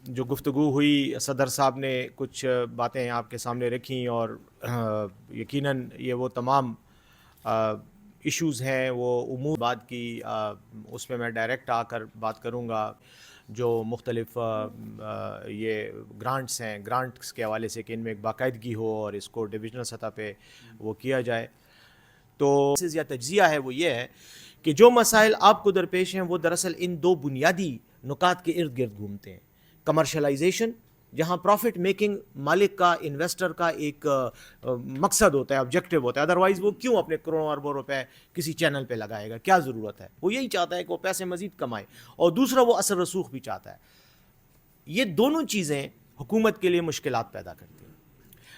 جو گفتگو ہوئی صدر صاحب نے کچھ باتیں آپ کے سامنے رکھیں اور یقیناً یہ وہ تمام ایشوز ہیں وہ عموم بات کی اس میں ڈائریکٹ آ کر بات کروں گا جو مختلف یہ گرانٹس ہیں گرانٹس کے حوالے سے کہ ان میں ایک باقاعدگی ہو اور اس کو ڈویژنل سطح پہ وہ کیا جائے. تو یا تجزیہ ہے وہ یہ ہے کہ جو مسائل آپ کو درپیش ہیں وہ دراصل ان دو بنیادی نکات کے ارد گرد گھومتے ہیں. کمرشلائزیشن جہاں پروفٹ میکنگ مالک کا انویسٹر کا ایک مقصد ہوتا ہے آبجیکٹو ہوتا ہے, ادروائز وہ کیوں اپنے کروڑوں اربوں روپے کسی چینل پہ لگائے گا, کیا ضرورت ہے, وہ یہی چاہتا ہے کہ وہ پیسے مزید کمائے, اور دوسرا وہ اثر رسوخ بھی چاہتا ہے. یہ دونوں چیزیں حکومت کے لیے مشکلات پیدا کرتی ہیں.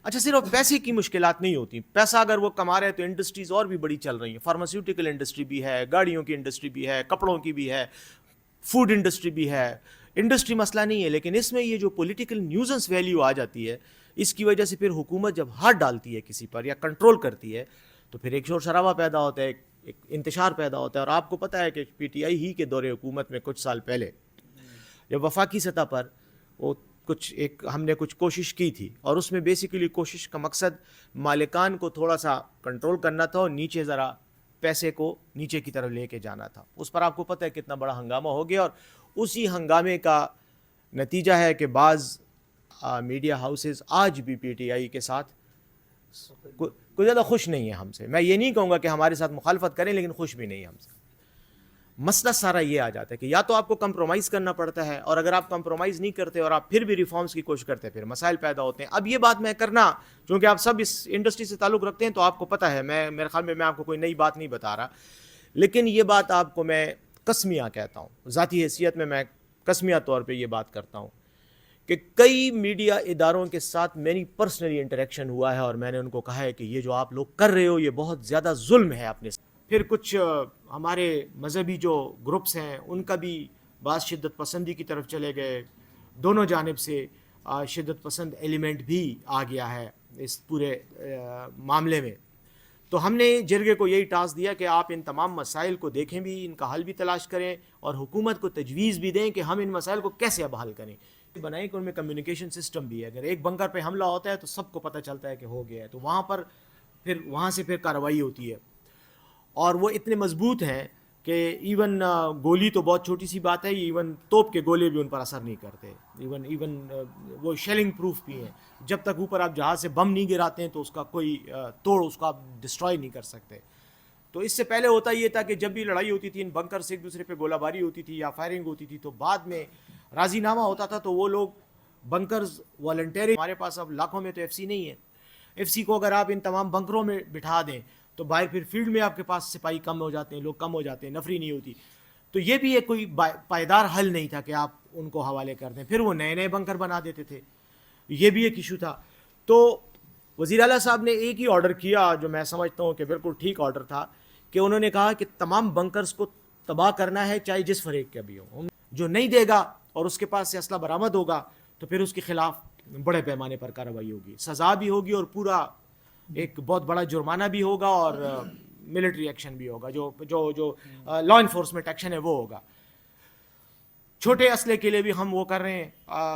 اچھا, صرف پیسے کی مشکلات نہیں ہوتی, پیسہ اگر وہ کما رہے ہیں تو انڈسٹریز اور بھی بڑی چل رہی ہیں, فارماسیوٹیکل انڈسٹری بھی ہے, گاڑیوں کی انڈسٹری بھی ہے, کپڑوں کی بھی ہے, فوڈ انڈسٹری بھی ہے. انڈسٹری مسئلہ نہیں ہے, لیکن اس میں یہ جو پولیٹیکل نیوزنس ویلیو آ جاتی ہے, اس کی وجہ سے پھر حکومت جب ہاتھ ڈالتی ہے کسی پر یا کنٹرول کرتی ہے تو پھر ایک شور شرابہ پیدا ہوتا ہے, ایک انتشار پیدا ہوتا ہے. اور آپ کو پتہ ہے کہ پی ٹی آئی ہی کے دور حکومت میں کچھ سال پہلے جب وفاقی سطح پر وہ ہم نے کچھ کوشش کی تھی, اور اس میں بیسیکلی کوشش کا مقصد مالکان کو تھوڑا سا کنٹرول کرنا تھا اور نیچے ذرا پیسے کو نیچے کی طرف لے کے جانا تھا. اس پر آپ کو پتہ ہے کتنا بڑا ہنگامہ ہو گیا, اور اسی ہنگامے کا نتیجہ ہے کہ بعض میڈیا ہاؤسز آج بھی پی ٹی آئی کے ساتھ کوئی زیادہ خوش نہیں ہے ہم سے. میں یہ نہیں کہوں گا کہ ہمارے ساتھ مخالفت کریں, لیکن خوش بھی نہیں ہے ہم سے. مسئلہ سارا یہ آ جاتا ہے کہ یا تو آپ کو کمپرومائز کرنا پڑتا ہے, اور اگر آپ کمپرومائز نہیں کرتے اور آپ پھر بھی ریفارمز کی کوشش کرتے ہیں پھر مسائل پیدا ہوتے ہیں. اب یہ بات میں کرنا, چونکہ آپ سب اس انڈسٹری سے تعلق رکھتے ہیں تو آپ کو پتہ ہے, میرے خیال میں آپ کو کوئی نئی بات نہیں بتا رہا, لیکن یہ بات آپ کو میں قسمیہ کہتا ہوں, ذاتی حیثیت میں قسمیہ طور پہ یہ بات کرتا ہوں کہ کئی میڈیا اداروں کے ساتھ میری پرسنلی انٹریکشن ہوا ہے, اور میں نے ان کو کہا ہے کہ یہ جو آپ لوگ کر رہے ہو یہ بہت زیادہ ظلم ہے اپنے ساتھ. پھر کچھ ہمارے مذہبی جو گروپس ہیں ان کا بھی بعض شدت پسندی کی طرف چلے گئے, دونوں جانب سے شدت پسند ایلیمنٹ بھی آ گیا ہے اس پورے معاملے میں. تو ہم نے جرگے کو یہی ٹاسک دیا کہ آپ ان تمام مسائل کو دیکھیں بھی, ان کا حل بھی تلاش کریں, اور حکومت کو تجویز بھی دیں کہ ہم ان مسائل کو کیسے اب حل کریں. بنائیں کہ ان میں کمیونیکیشن سسٹم بھی ہے, اگر ایک بنکر پہ حملہ ہوتا ہے تو سب کو پتہ چلتا ہے کہ ہو گیا ہے, تو وہاں سے پھر کارروائی ہوتی ہے. اور وہ اتنے مضبوط ہیں کہ ایون گولی تو بہت چھوٹی سی بات ہے, ایون توپ کے گولے بھی ان پر اثر نہیں کرتے, ایون وہ شیلنگ پروف بھی ہیں. جب تک اوپر آپ جہاز سے بم نہیں گراتے ہیں تو اس کا کوئی توڑ اس کو آپ ڈسٹرائے نہیں کر سکتے. تو اس سے پہلے ہوتا یہ تھا کہ جب بھی لڑائی ہوتی تھی ان بنکر سے ایک دوسرے پہ گولہ باری ہوتی تھی یا فائرنگ ہوتی تھی, تو بعد میں راضی نامہ ہوتا تھا, تو وہ لوگ بنکرز والنٹیئر, ہمارے پاس اب لاکھوں میں تو ایف سی نہیں ہے, ایف سی کو اگر آپ ان تمام بنکروں میں بٹھا دیں تو باہر پھر فیلڈ میں آپ کے پاس سپاہی کم ہو جاتے ہیں, لوگ کم ہو جاتے ہیں, نفری نہیں ہوتی. تو یہ بھی ایک کوئی پائیدار حل نہیں تھا کہ آپ ان کو حوالے کر دیں, پھر وہ نئے نئے بنکر بنا دیتے تھے, یہ بھی ایک ایشو تھا. تو وزیر اعلیٰ صاحب نے ایک ہی آرڈر کیا جو میں سمجھتا ہوں کہ بالکل ٹھیک آرڈر تھا, کہ انہوں نے کہا کہ تمام بنکرز کو تباہ کرنا ہے چاہے جس فریق کا بھی ہو. جو نہیں دے گا اور اس کے پاس سے اسلحہ برآمد ہوگا تو پھر اس کے خلاف بڑے پیمانے پر کارروائی ہوگی, سزا بھی ہوگی, اور پورا ایک بہت بڑا جرمانہ بھی ہوگا, اور ملٹری ایکشن بھی ہوگا, جو لا انفورسمنٹ ایکشن ہے وہ ہوگا. چھوٹے اسلحے کے لیے بھی ہم وہ کر رہے ہیں,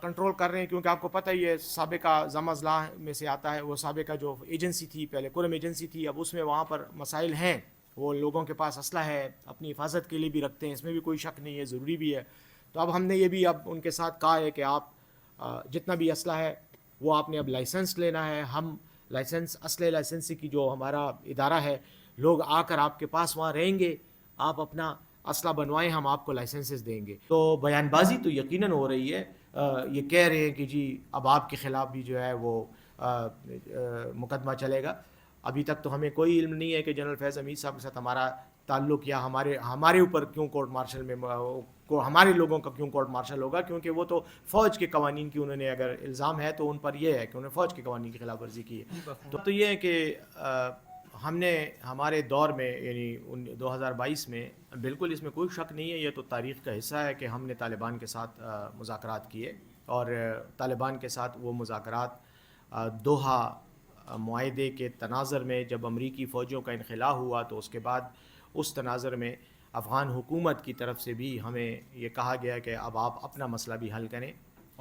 کنٹرول کر رہے ہیں, کیونکہ آپ کو پتہ ہی ہے سابقہ ضم اضلاع میں سے آتا ہے, وہ سابقہ جو ایجنسی تھی پہلے قرم ایجنسی تھی, اب اس میں وہاں پر مسائل ہیں, وہ لوگوں کے پاس اسلحہ ہے, اپنی حفاظت کے لیے بھی رکھتے ہیں, اس میں بھی کوئی شک نہیں ہے, ضروری بھی ہے. تو اب ہم نے یہ بھی اب ان کے ساتھ کہا ہے کہ آپ جتنا بھی اسلحہ ہے وہ آپ نے اب لائسنس لینا ہے. ہم اسلحہ لائسنسی کی جو ہمارا ادارہ ہے, لوگ آ کر آپ کے پاس وہاں رہیں گے, آپ اپنا اسلحہ بنوائیں, ہم آپ کو لائسنسز دیں گے. تو بیان بازی تو یقیناً ہو رہی ہے, یہ کہہ رہے ہیں کہ جی اب آپ کے خلاف بھی جو ہے وہ مقدمہ چلے گا. ابھی تک تو ہمیں کوئی علم نہیں ہے کہ جنرل فیض حمید صاحب کے ساتھ ہمارا تعلق, یا ہمارے اوپر کیوں کورٹ مارشل میں ہمارے لوگوں کا کیوں کورٹ مارشل ہوگا, کیونکہ وہ تو فوج کے قوانین کی انہوں نے اگر الزام ہے تو ان پر یہ ہے کہ انہوں نے فوج کے قوانین کی خلاف ورزی کی ہے. تو یہ ہے کہ ہم نے ہمارے دور میں یعنی 2022 میں, بالکل اس میں کوئی شک نہیں ہے, یہ تو تاریخ کا حصہ ہے کہ ہم نے طالبان کے ساتھ مذاکرات کیے, اور طالبان کے ساتھ وہ مذاکرات دوحہ معاہدے کے تناظر میں جب امریکی فوجوں کا انخلاء ہوا تو اس کے بعد اس تناظر میں افغان حکومت کی طرف سے بھی ہمیں یہ کہا گیا کہ اب آپ اپنا مسئلہ بھی حل کریں,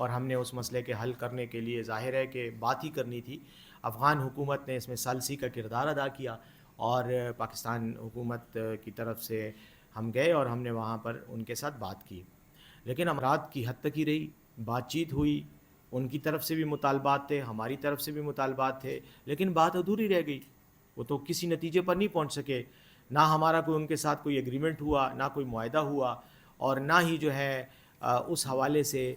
اور ہم نے اس مسئلے کے حل کرنے کے لیے ظاہر ہے کہ بات ہی کرنی تھی. افغان حکومت نے اس میں ثالثی کا کردار ادا کیا اور پاکستان حکومت کی طرف سے ہم گئے اور ہم نے وہاں پر ان کے ساتھ بات کی. لیکن امرات کی حد تک ہی رہی, بات چیت ہوئی, ان کی طرف سے بھی مطالبات تھے, ہماری طرف سے بھی مطالبات تھے, لیکن بات ادھوری رہ گئی. وہ تو کسی نتیجے پر نہیں پہنچ سکے. نہ ہمارا کوئی ان کے ساتھ کوئی ایگریمنٹ ہوا, نہ کوئی معاہدہ ہوا, اور نہ ہی جو ہے اس حوالے سے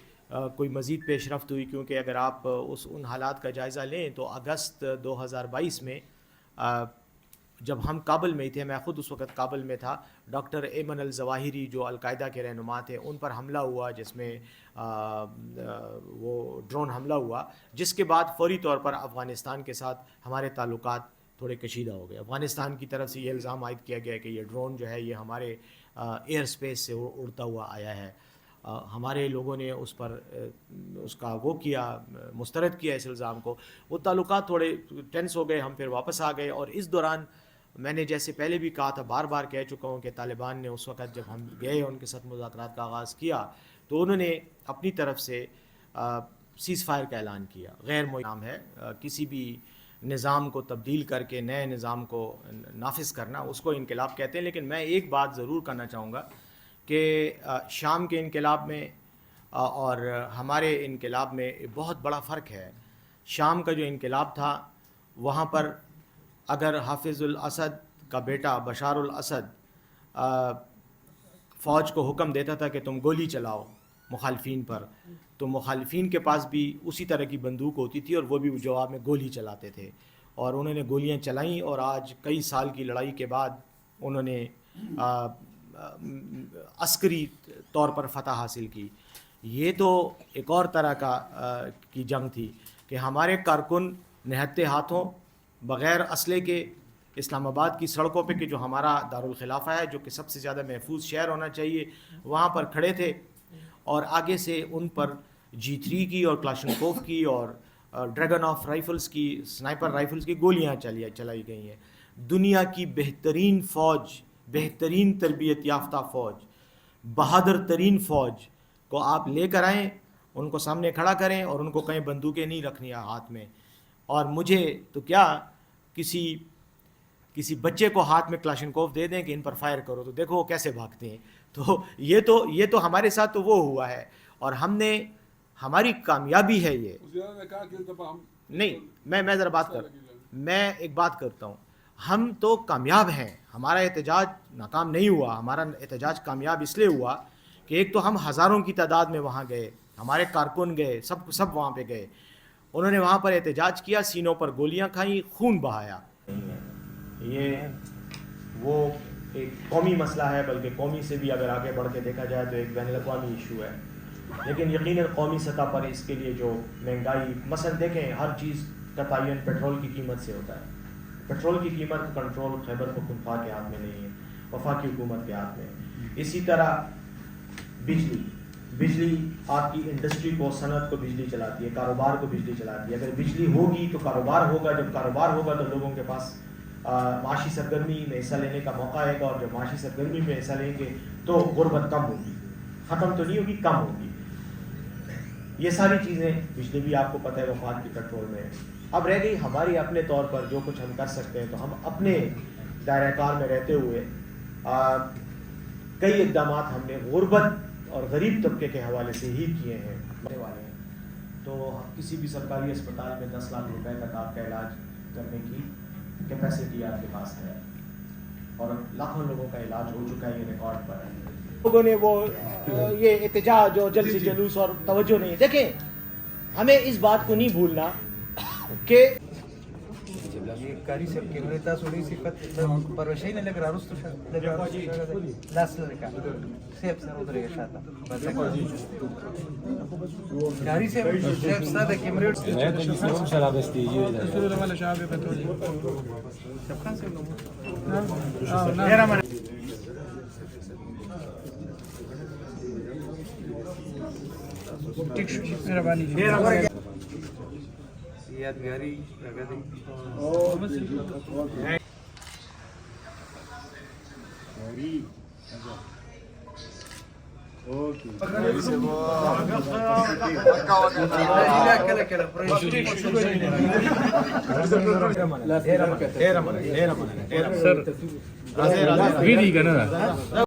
کوئی مزید پیش رفت ہوئی. کیونکہ اگر آپ ان حالات کا جائزہ لیں تو اگست 2022 میں جب ہم کابل میں تھے, میں خود اس وقت کابل میں تھا, ڈاکٹر ایمن الظواہری جو القاعدہ کے رہنما تھے, ان پر حملہ ہوا, جس میں وہ ڈرون حملہ ہوا, جس کے بعد فوری طور پر افغانستان کے ساتھ ہمارے تعلقات تھوڑے کشیدہ ہو گئے. افغانستان کی طرف سے یہ الزام عائد کیا گیا کہ یہ ڈرون جو ہے یہ ہمارے ایئر سپیس سے اڑتا ہوا آیا ہے. ہمارے لوگوں نے اس پر اس کا وہ کیا, مسترد کیا اس الزام کو. وہ تعلقات تھوڑے ٹینس ہو گئے, ہم پھر واپس آ گئے. اور اس دوران میں نے جیسے پہلے بھی کہا تھا, بار بار کہہ چکا ہوں کہ طالبان نے اس وقت جب ہم گئے ان کے ساتھ مذاکرات کا آغاز کیا تو انہوں نے اپنی طرف سے سیز فائر کا اعلان کیا. غیر نام ہے کسی بھی نظام کو تبدیل کر کے نئے نظام کو نافذ کرنا, اس کو انقلاب کہتے ہیں. لیکن میں ایک بات ضرور کرنا چاہوں گا کہ شام کے انقلاب میں اور ہمارے انقلاب میں بہت بڑا فرق ہے. شام کا جو انقلاب تھا وہاں پر اگر حافظ الاسد کا بیٹا بشار الاسد فوج کو حکم دیتا تھا کہ تم گولی چلاؤ مخالفین پر, تو مخالفین کے پاس بھی اسی طرح کی بندوق ہوتی تھی اور وہ بھی جواب میں گولی چلاتے تھے. اور انہوں نے گولیاں چلائیں اور آج کئی سال کی لڑائی کے بعد انہوں نے عسکری طور پر فتح حاصل کی. یہ تو ایک اور طرح کی جنگ تھی کہ ہمارے کارکن نہتے ہاتھوں بغیر اسلحے کے اسلام آباد کی سڑکوں پہ, کہ جو ہمارا دارالخلافہ ہے, جو کہ سب سے زیادہ محفوظ شہر ہونا چاہیے, وہاں پر کھڑے تھے اور آگے سے ان پر G3 کی اور کلاشنکوف کی اور ڈریگن آف رائفلز کی, سنائپر رائفلز کی گولیاں چلائی گئی ہیں. دنیا کی بہترین فوج, بہترین تربیت یافتہ فوج, بہادر ترین فوج کو آپ لے کر آئیں, ان کو سامنے کھڑا کریں اور ان کو کہیں بندوقیں نہیں رکھنی ہاتھ میں, اور مجھے تو کیا کسی بچے کو ہاتھ میں کلاشنکوف دے دیں کہ ان پر فائر کرو, تو دیکھو وہ کیسے بھاگتے ہیں. تو یہ تو ہمارے ساتھ تو وہ ہوا ہے, اور ہم نے, ہماری کامیابی ہے یہ. نہیں, میں ذرا میں ایک بات کرتا ہوں, ہم تو کامیاب ہیں, ہمارا احتجاج ناکام نہیں ہوا. ہمارا احتجاج کامیاب اس لیے ہوا کہ ایک تو ہم ہزاروں کی تعداد میں وہاں گئے, ہمارے کارکن گئے, سب وہاں پہ گئے, انہوں نے وہاں پر احتجاج کیا, سینوں پر گولیاں کھائیں, خون بہایا. یہ وہ ایک قومی مسئلہ ہے, بلکہ قومی سے بھی اگر آگے بڑھ کے دیکھا جائے تو ایک بین الاقوامی ایشو ہے. لیکن یقیناً قومی سطح پر اس کے لیے جو مہنگائی, مثلا دیکھیں ہر چیز کا تعین پیٹرول کی قیمت سے ہوتا ہے. پیٹرول کی قیمت کنٹرول خیبر پختونخوا کے ہاتھ میں نہیں ہے, وفاقی حکومت کے ہاتھ میں. اسی طرح بجلی آپ کی انڈسٹری کو, صنعت کو بجلی چلاتی ہے, کاروبار کو بجلی چلاتی ہے. اگر بجلی ہوگی تو کاروبار ہوگا, جب کاروبار ہوگا تو لوگوں کے پاس معاشی سرگرمی میں حصہ لینے کا موقع آئے گا, اور جب معاشی سرگرمی میں حصہ لیں گے تو غربت کم ہوگی, ختم تو نہیں ہوگی, کم ہوگی. یہ ساری چیزیں, بجلی بھی آپ کو پتہ ہے وفاق کی کنٹرول میں ہے. اب رہ گئی ہماری اپنے طور پر جو کچھ ہم کر سکتے ہیں, تو ہم اپنے دائرہ کار میں رہتے ہوئے کئی اقدامات ہم نے غربت اور غریب طبقے کے حوالے سے ہی کیے ہیں. تو کسی بھی سرکاری اسپتال میں 10 لاکھ روپے تک آپ کا علاج کرنے کی کیپیسٹی آپ کے پاس ہے, اور لاکھوں لوگوں کا علاج ہو چکا ہے, یہ ریکارڈ پر ہے. لوگوں نے وہ یہ احتجاج اور جلسے جلوس اور توجہ نہیں. دیکھیں ہمیں اس بات کو نہیں بھولنا کہ کاری صاحب کیمرے تا سوڑی صفت پروشی نے لگ رہا رستو شاید لاس لرکا سیب سر ادھر گا شاید کاری صاحب سیب سر دا کیمرے شرابستی سوڑ والا شعب پترولی سب خان صاحب نمو ٹھیک شو مہربانی یادگاری لگا دیں. Sir,